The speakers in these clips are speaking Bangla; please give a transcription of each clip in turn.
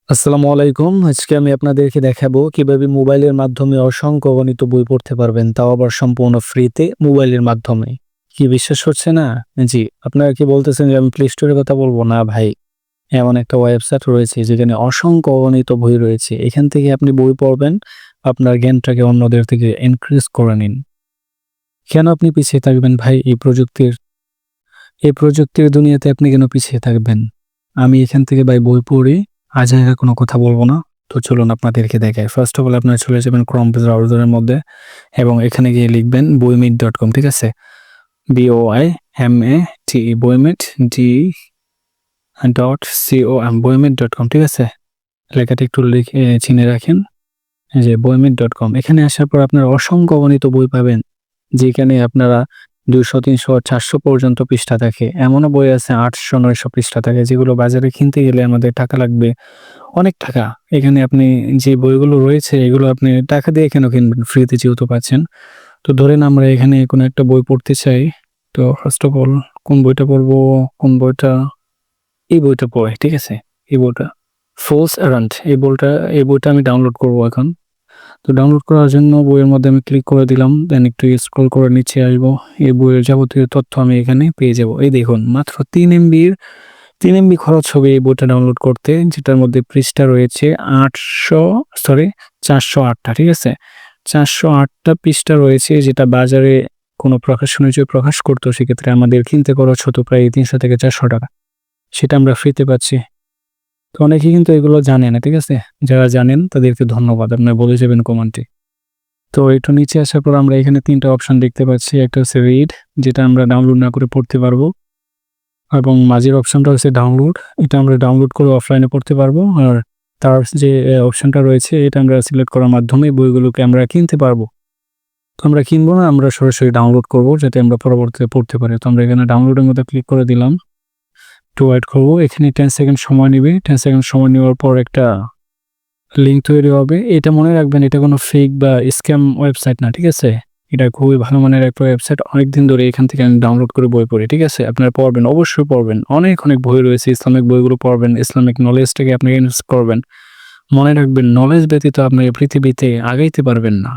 আসসালামু আলাইকুম। আজকে আমি আপনাদেরকে দেখাবো কিভাবে মোবাইলের মাধ্যমে অসংখ্য অগণিত বই পড়তে পারবেন। তাও আবার সম্পূর্ণ ফ্রিতে মোবাইলের মাধ্যমে। কি বিশ্বাস হচ্ছে না? জি, আপনারা কি বলতেছেন যে আমি প্লে স্টোরের কথা বলবো? না ভাই। এমন একটা ওয়েবসাইট রয়েছে যেখানে অসংখ্য অগণিত বই রয়েছে। এখান থেকে আপনি বই পড়বেন, আপনার জ্ঞানটাকে অন্যদের থেকে ইনক্রিজ করে নিন। কেন আপনি পিছিয়ে থাকবেন ভাই এই প্রযুক্তির দুনিয়াতে আপনি কেন পিছিয়ে থাকবেন? আমি এখান থেকে ভাই বই পড়ি, আজাইরা কোনো কথা বলবো না। তো চলুন আপনাদেরকে দেখাই। ফার্স্ট অফ অল আপনারা চলে যাবেন ক্রোম ব্রাউজারের মধ্যে এবং এখানে গিয়ে লিখবেন বইমিট.com, ঠিক আছে? BOIMATE বইমিট .com বইমিট.com, ঠিক আছে? লেখাটা একটু লিখে চিনে রাখেন যে বইমিট.com। এখানে আসার পর আপনারা অসংখ্য অগণিত বই পাবেন, যেখানে আপনারা ২০০, ৩০০, ৪০০ পর্যন্ত পৃষ্ঠা থাকে। এমনও বই আছে ৮০০, ৯০০ পৃষ্ঠা থাকে, যেগুলো বাজারে কিনতে গেলে আমাদের টাকা লাগবে অনেক টাকা। এখানে আপনি যে বইগুলো রয়েছে এগুলো আপনি টাকা দিয়ে কেন কিনবেন? ফ্রিতে যেহেতু পাচ্ছেন। তো ধরেন আমরা এখানে কোনো একটা বই পড়তে চাই। তো ফার্স্ট অফ অল কোন বইটা পড়বো? কোন বইটা? এই বইটা পড়ি, ঠিক আছে? এই বইটা ফোলস অ্যারাউন্ড, এই বইটা আমি ডাউনলোড করব এখন। তো ডাউনলোড করার জন্য বইয়ের মধ্যে আমি ক্লিক করে দিলাম। দেন একটু স্ক্রল করে নিচে আসবো। এই বইয়ের যাবতীয় তথ্য আমি এখানে পেয়ে যাব। এই দেখুন, মাত্র 3 MB খরচ হবে এই বইটা ডাউনলোড করতে, যেটার মধ্যে পৃষ্ঠা রয়েছে 408টা, ঠিক আছে? 408টা পৃষ্ঠা রয়েছে, যেটা বাজারে কোনো প্রকাশনী যদি প্রকাশ করতো সেক্ষেত্রে আমাদের কিনতে খরচ হতো প্রায় ৩০০ থেকে ৪০০ টাকা। সেটা আমরা ফ্রিতে পাচ্ছি। তো অনেকেই কিন্তু এগুলো জানে না, ঠিক আছে? যারা জানেন তাদেরকে ধন্যবাদ। আপনারা বলে যাবেন কমেন্টে। তো একটু নিচে আসার পর আমরা এখানে ৩টা অপশন দেখতে পাচ্ছি। একটা হচ্ছে রিড, যেটা আমরা ডাউনলোড না করে পড়তে পারবো, এবং মাঝের অপশনটা হচ্ছে ডাউনলোড। এটা আমরা ডাউনলোড করে অফলাইনে পড়তে পারবো। আর তার যে অপশনটা রয়েছে এটা আমরা সিলেক্ট করার মাধ্যমে বইগুলোকে আমরা কিনতে পারবো। তো আমরা কিনবো না, আমরা সরাসরি ডাউনলোড করব, যাতে আমরা পরবর্তীতে পড়তে পারি। তো আমরা এখানে ডাউনলোডের মধ্যে ক্লিক করে দিলাম। একটু ওয়েট করবো। এখানে 10 সেকেন্ড সময় নেবে। 10 সেকেন্ড সময় নেওয়ার পর একটা লিঙ্ক তৈরি হবে। এটা মনে রাখবেন, এটা কোনো ফেক বা স্ক্যাম ওয়েবসাইট না, ঠিক আছে? এটা খুবই ভালো মানের একটা ওয়েবসাইট। অনেকদিন ধরে এখান থেকে আমি ডাউনলোড করে বই পড়ি, ঠিক আছে? আপনারা পড়বেন, অবশ্যই পড়বেন। অনেক বই রয়েছে। ইসলামিক বইগুলো পড়বেন, ইসলামিক নলেজটাকে আপনি ইনভেস্ট করবেন। মনে রাখবেন, নলেজ ব্যতীত আপনি এই পৃথিবীতে আগাইতে পারবেন না।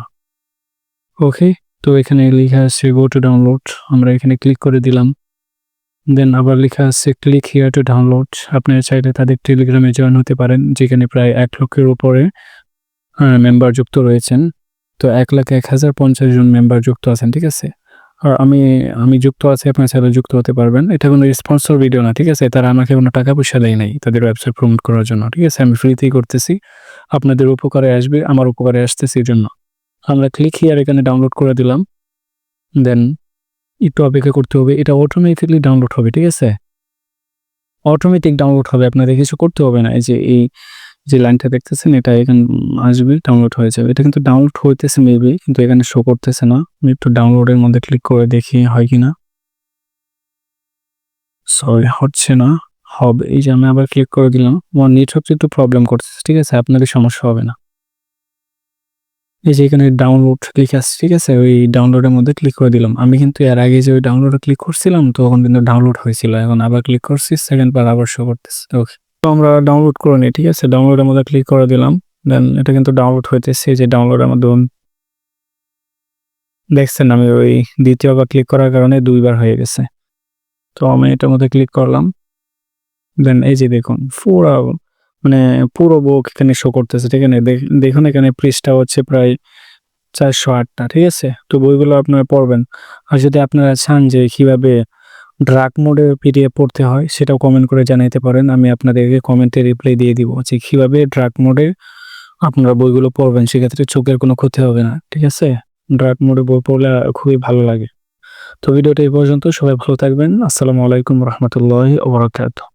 ওকে? তো এখানে লেখা আছে গো টু ডাউনলোড। আমরা এখানে ক্লিক করে দিলাম। দেন আবার লেখা আছে ক্লিক হিয়ার টু ডাউনলোড। আপনারা চাইলে তাদের টেলিগ্রামে জয়েন হতে পারেন, যেখানে প্রায় ১ লক্ষের উপরে মেম্বার যুক্ত রয়েছেন। তো ১,০১,০৫০ জন মেম্বার যুক্ত আছেন, ঠিক আছে? আর আমি যুক্ত আছি, আপনারা চাইলে যুক্ত হতে পারবেন। এটা কোনো স্পন্সর ভিডিও না, ঠিক আছে? তারা আমাকে কোনো টাকা পয়সা দেয় নাই তাদের ওয়েবসাইট প্রমোট করার জন্য, ঠিক আছে? আমি ফ্রিতেই করতেছি। আপনাদের উপকারে আসবে, আমার উপকারে আসতেছে এজন্য। আমরা ক্লিক হিয়ার এখানে ডাউনলোড করে দিলাম। দেন একটু অপেক্ষা করতে হবে। এটা অটোমেটিক্যালি ডাউনলোড হবে, ঠিক আছে? অটোমেটিক ডাউনলোড হবে, আপনাদের কিছু করতে হবে না। এই যে লাইনটা দেখতেছেন, এটা এখানে আসবে, ডাউনলোড হয়ে যাবে। এটা কিন্তু ডাউনলোড হইতেছে মেবি, কিন্তু এখানে শো করতেছে না। আমি একটু ডাউনলোডের মধ্যে ক্লিক করে দেখি হয় কিনা। সরি, হচ্ছে না। হবে। এই যে আমি আবার ক্লিক করে দিলাম। আমার নেটওয়ার্ক একটু প্রবলেম করতেছে, ঠিক আছে? আপনাদের সমস্যা হবে না। এই যে এখানে ডাউনলোড লিখে আসছে, ঠিক আছে? ওই ডাউনলোডের মধ্যে ক্লিক করে দিলাম। আমি কিন্তু এর আগে যে ওই ডাউনলোডে ক্লিক করছিলাম তখন কিন্তু ডাউনলোড হয়েছিল। এখন আবার ক্লিক করছি, সেকেন্ড বার আবার শো করতেছে। ওকে। তো আমরা ডাউনলোড করে নিই, ঠিক আছে? ডাউনলোডের মধ্যে ক্লিক করে দিলাম। দেন এটা কিন্তু ডাউনলোড হইতেছে। যে ডাউনলোডের মধ্যে দেখছেন, আমি ওই দ্বিতীয়বার ক্লিক করার কারণে ২ বার হয়ে গেছে। তো আমি এটার মধ্যে ক্লিক করলাম। দেন এই যে দেখুন, পুরো বুক এখানে শো করতেছে, ঠিক আছে? দেখুন এখানে পৃষ্ঠা হচ্ছে প্রায় ৪০৮টা, ঠিক আছে? তো বইগুলো আপনারা পড়বেন। আর যদি আপনারা চান যে কিভাবে ডার্ক মোডে পিডিএফ পড়তে হয়, সেটাও কমেন্ট করে জানাইতে পারেন। আমি আপনাদেরকে কমেন্টে রিপ্লাই দিয়ে দিব যে কিভাবে ডার্ক মোডে আপনারা বইগুলো পড়বেন। সেক্ষেত্রে চোখের কোনো ক্ষতি হবে না, ঠিক আছে? ডার্ক মোডে বই পড়লে খুবই ভালো লাগে। তো ভিডিওটা এই পর্যন্ত। সবাই ভালো থাকবেন। আসসালামু আলাইকুম রহমতুল্লাহি ওয়া বারাকাতুহু।